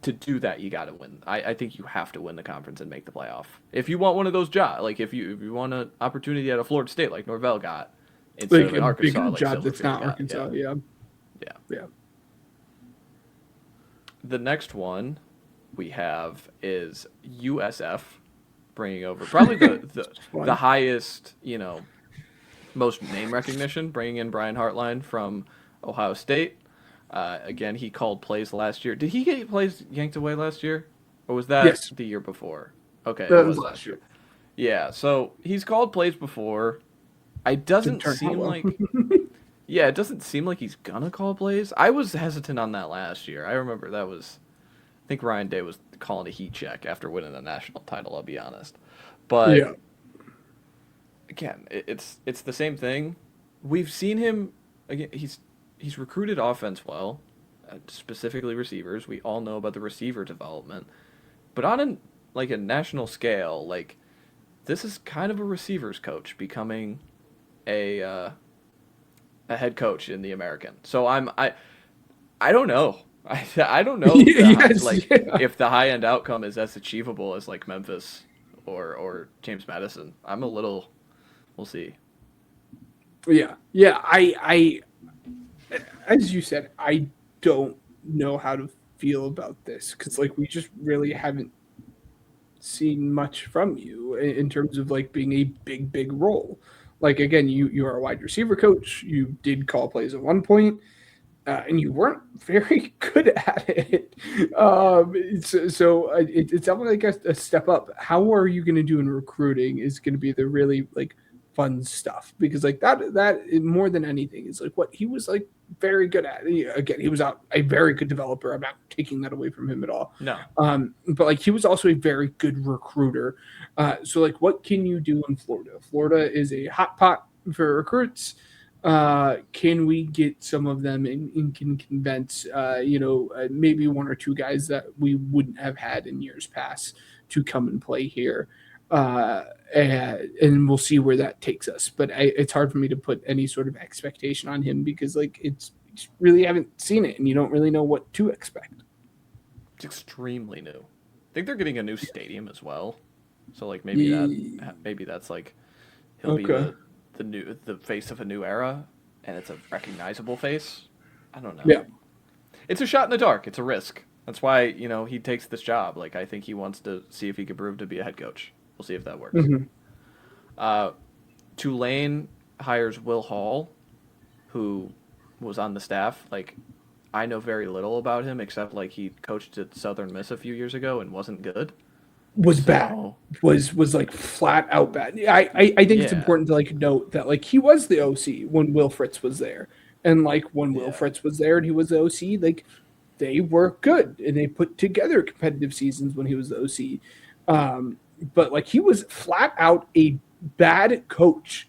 To do that, you got to win. I think you have to win the conference and make the playoff. If you want one of those jobs, like if you want an opportunity at a Florida State like Norvell got, instead of an Arkansas, big like job that's not got. Arkansas. Yeah. The next one we have is USF bringing over probably the highest, most name recognition, bringing in Brian Hartline from Ohio State. Again, he called plays last year. Did he get plays yanked away last year? Or was that the year before? Okay, that was last year. Yeah, so he's called plays before. It doesn't seem like it doesn't seem like he's gonna call plays. I was hesitant on that last year. I remember I think Ryan Day was calling a heat check after winning the national title, I'll be honest. But again, it's the same thing. We've seen him again, he's recruited offense well, specifically receivers. We all know about the receiver development. But on a national scale, like this is kind of a receivers coach becoming a head coach in the American. So I don't know. I don't know if the high end outcome is as achievable as like Memphis or James Madison. We'll see. Yeah. I as you said, I don't know how to feel about this because like we just really haven't seen much from you in terms of like being a big role. Like again, you are a wide receiver coach. You did call plays at one point. And you weren't very good at it. So it's definitely like a step up. How are you going to do in recruiting is going to be the really like fun stuff because like that more than anything is like what he was like very good at. Again, he was a very good developer. I'm not taking that away from him at all. No. But like he was also a very good recruiter. So like what can you do in Florida? Florida is a hot pot for recruits. Can we get some of them and can convince, maybe one or two guys that we wouldn't have had in years past to come and play here? And we'll see where that takes us. But it's hard for me to put any sort of expectation on him because like it's really haven't seen it and you don't really know what to expect. It's extremely new. I think they're getting a new stadium as well. So like maybe that's like he'll be the face of a new era, and it's a recognizable face. I don't know. Yeah, it's a shot in the dark. It's a risk. That's why he takes this job. Like I think he wants to see if he can prove to be a head coach. We'll see if that works. Mm-hmm. Tulane hires Will Hall, who was on the staff. Like I know very little about him except like he coached at Southern Miss a few years ago and wasn't good. Bad. Was like flat out bad. I think it's important to like note that like he was the OC when Will Fritz was there, and like when Will Fritz was there and he was the OC, like they were good and they put together competitive seasons when he was the OC. but like he was flat out a bad coach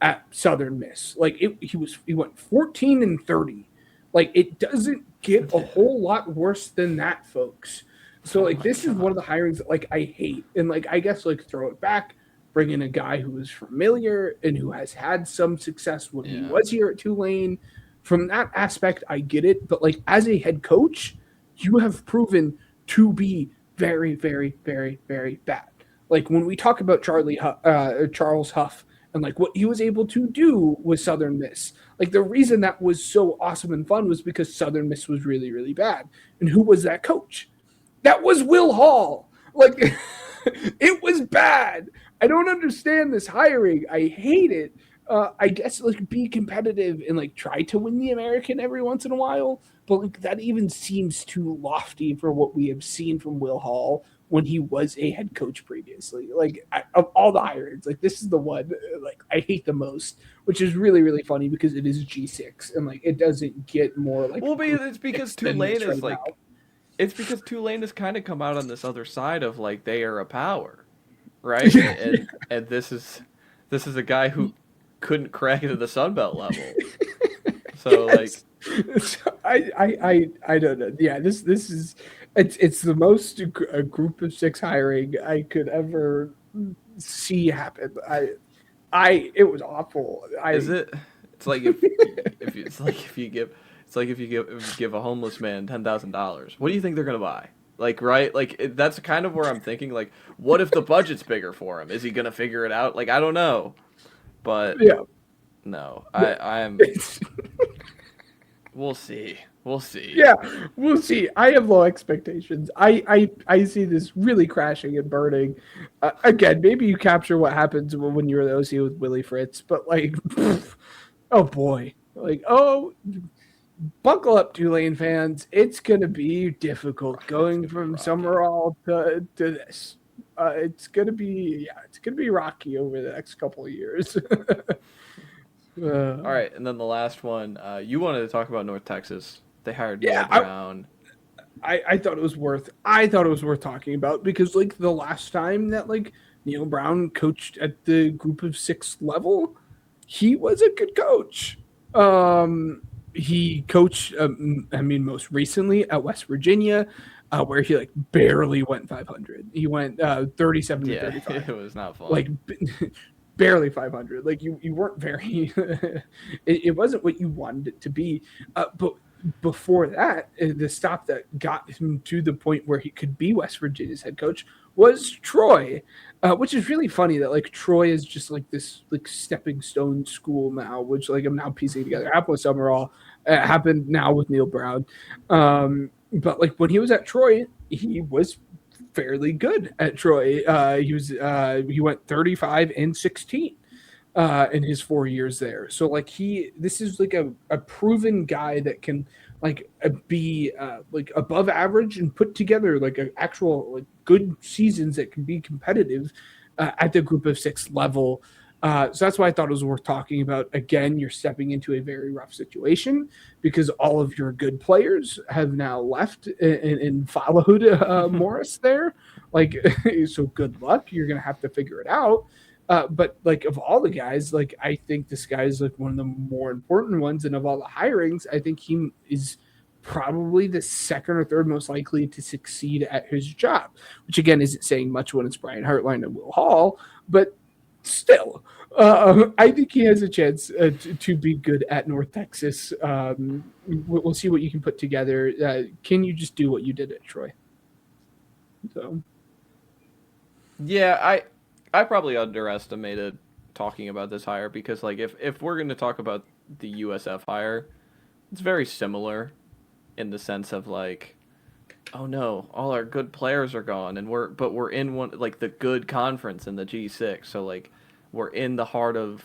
at Southern Miss. Like he went 14-30. Like it doesn't get a whole lot worse than that, folks. So Oh like my this is one of god. the hirings that like I hate, and like I guess like throw it back, bring in a guy who is familiar and who has had some success when he Yeah. was here at Tulane. From that aspect, I get it, but like as a head coach, you have proven to be very, very, very, very bad. Like when we talk about Charles Huff and like what he was able to do with Southern Miss, like the reason that was so awesome and fun was because Southern Miss was really, really bad. And who was that coach? That was Will Hall. Like it was bad. I don't understand this hiring. I hate it. I guess like be competitive and like try to win the American every once in a while, but like that even seems too lofty for what we have seen from Will Hall when he was a head coach previously. Like of all the hirings, like this is the one like I hate the most, which is really really funny because it is G6 and like it doesn't get more like Well, but it's because Tulane is right like now. it's because Tulane has kind of come out on this other side of like they are a power, right? And this is a guy who couldn't crack into the Sun Belt level. So like Yes. So I don't know. Yeah, this is it's the most a group of six hiring I could ever see happen. I it was awful. is I it? It's like if you, it's like if you give it's like if you give a homeless man $10,000. What do you think they're gonna buy? Like right? Like that's kind of where I'm thinking. Like, what if the budget's bigger for him? Is he gonna figure it out? Like I don't know, but yeah. no, No, I'm. it's, We'll see. We'll see. yeah, we'll see. I have low expectations. I see this really crashing and burning. Again, maybe you capture what happens when you're the OC with Willie Fritz, but like, oh boy, like oh buckle up, Tulane fans. It's going to be difficult It's going gonna be from rocky. Summerall to this. It's going to be, yeah, it's going to be rocky over the next couple of years. All right, and then the last one. You wanted to talk about North Texas. They hired Neil yeah, Brown. I thought it was worth, talking about because like the last time that like Neil Brown coached at the group of six level, he was a good coach. He coached, I mean, most recently at West Virginia, where he like barely went 500. He went 37 to Yeah, 35, it was not fun. like barely 500. Like you weren't very. It wasn't what you wanted it to be. But before that, the stop that got him to the point where he could be West Virginia's head coach was Troy, which is really funny that like Troy is just like this like stepping stone school now, which like I'm now piecing together. Happened with Summerall, happened now with Neil Brown, but like when he was at Troy, he was fairly good at Troy. He went 35-16 in his 4 years there. So like this is like a proven guy that can like be like above average and put together like an actual like good seasons that can be competitive at the group of six level. So that's why I thought it was worth talking about. Again, you're stepping into a very rough situation because all of your good players have now left and followed Morris there. Like, so good luck. You're going to have to figure it out. But like of all the guys, like I think this guy is like one of the more important ones, and of all the hirings, I think he is probably the second or third most likely to succeed at his job. Which again isn't saying much when it's Brian Hartline and Will Hall, but still, I think he has a chance to be good at North Texas. We'll see what you can put together. Can you just do what you did at Troy? So Yeah, I probably underestimated talking about this hire because like if we're going to talk about the USF hire, it's very similar in the sense of like, oh no, all our good players are gone and we're in one like the good conference in the G6. So like we're in the heart of,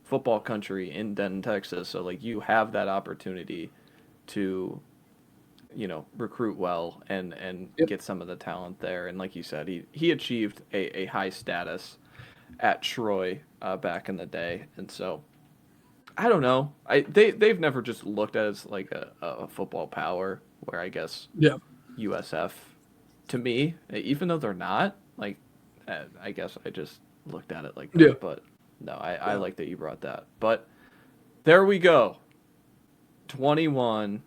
football country in Denton, Texas. So like you have that opportunity to recruit well and yep. get some of the talent there. And like you said, he achieved a high status at Troy back in the day. And so I don't know. They've never just looked at it as like a football power where I guess Yeah. USF to me, even though they're not, like I guess I just looked at it like that, Yeah. but no, I like that you brought that. But there we go. 21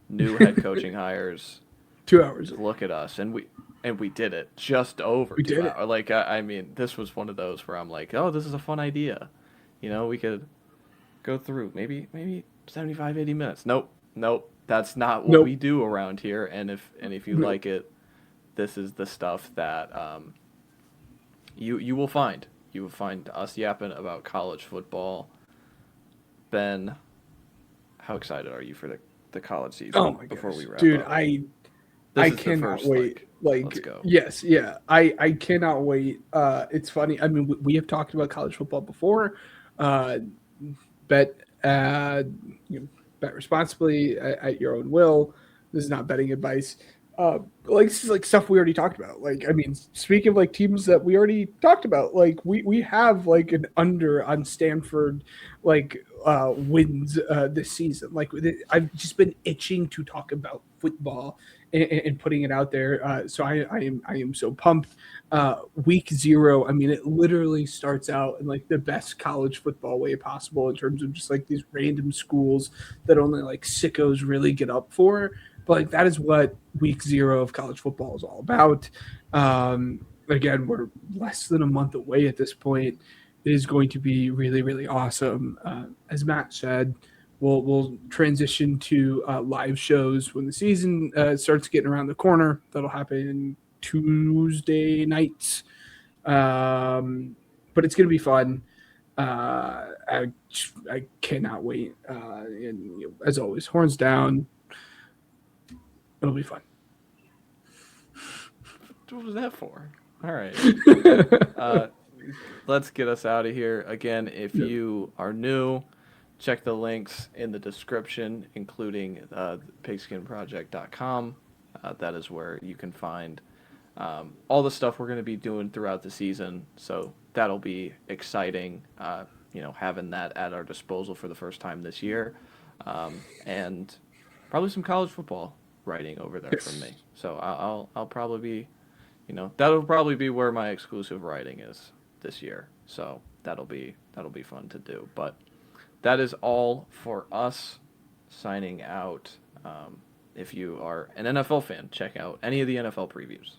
new head coaching hires. 2 hours. Look at us, and we did it just over We 2 did it. hours. Like I mean, this was one of those where I'm like, oh, this is a fun idea. We could go through maybe 75, 80 minutes. Nope. That's not what Nope. we do around here. And if you Nope. like it, this is the stuff that you will find. You will find us yapping about college football. Ben, how excited are you for the college season? Oh my before gosh, we wrap dude! up? I This is the cannot first, wait. let's go. Yes, yeah. I cannot wait. It's funny. I mean, we have talked about college football before. Uh, bet bet responsibly at your own will. This is not betting advice. This is like stuff we already talked about. Like, I mean, speaking of like teams that we already talked about, like we have like an under on Stanford, wins this season. Like I've just been itching to talk about football and putting it out there. So I am so pumped. Week 0, I mean, it literally starts out in like the best college football way possible in terms of just like these random schools that only like sickos really get up for. But like that is what week 0 of college football is all about. Again, we're less than a month away at this point. It is going to be really, really awesome. As Matt said, we'll transition to live shows when the season starts getting around the corner. That'll happen Tuesday nights. But it's going to be fun. I cannot wait. And as always, horns down. It'll be fun. What was that for? All right. Let's get us out of here. Again, if you are new, check the links in the description, including pigskinproject.com. That is where you can find all the stuff we're going to be doing throughout the season. So that'll be exciting, having that at our disposal for the first time this year. And probably some college football writing over there from me. So I'll probably be, that'll probably be where my exclusive writing is this year. So that'll be fun to do. But that is all for us. Signing out. If you are an NFL fan, check out any of the NFL previews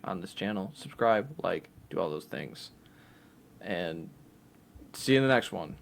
on this channel. Subscribe, do all those things. And see you in the next one.